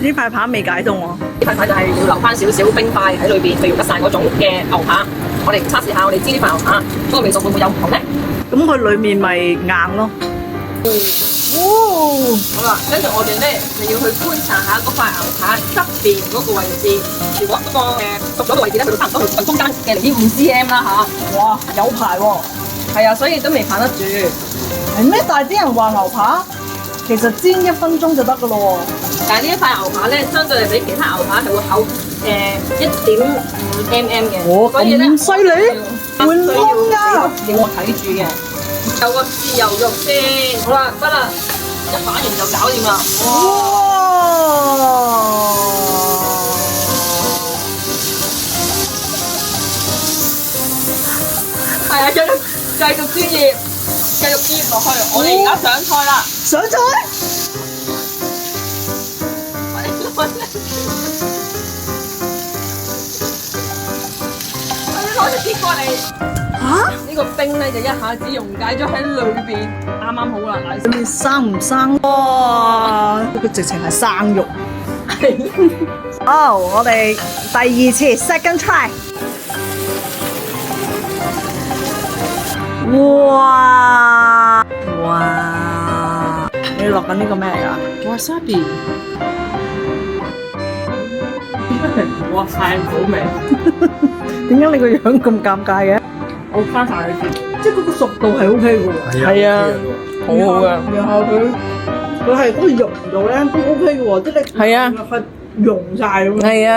呢塊扒未解凍喎。呢塊排就係要留翻少少冰塊喺裏邊，未溶得晒嗰種嘅牛扒。我哋測試下，我哋知呢塊牛扒嗰個味道會唔會有唔同咧？咁佢裡面咪硬咯。好啦，跟住我哋咧就要去觀察下嗰塊牛扒側邊嗰個位置。如果嗰個熟咗嘅位置咧，佢會差唔多去中間嘅0.5 cm 啦嚇。哇，有排喎。係啊，所以都未反得住。係咩？但係啲人話牛扒其實煎1分鐘就得噶咯喎。但係呢一塊牛扒咧，相對嚟比其他牛扒係會厚1.5 mm 嘅。哦，所以咧咁犀利，換窿㗎。要我睇住嘅。有個豉油肉先，好啦，得啦，一反完就搞掂啦。係啊，繼續煎熱，繼續煎落去。我哋而家上菜啦，上菜？攞隻鐵過嚟。嚇？呢個冰咧就一下子溶解咗喺裏邊，啱啱好啦。裏面生唔生？哇！佢直情係生肉。好，我哋第2次 second try。哇！哇！你落緊呢個咩嚟㗎 wasabi， 哇晒好味，點解你個樣咁尷尬嘅？我翻晒去先。即係嗰個熟度係 OK 嘅喎。係啊，好好噶。然後佢係嗰個肉度咧都 OK 嘅喎，即係你係啊，係溶晒咁樣。係啊。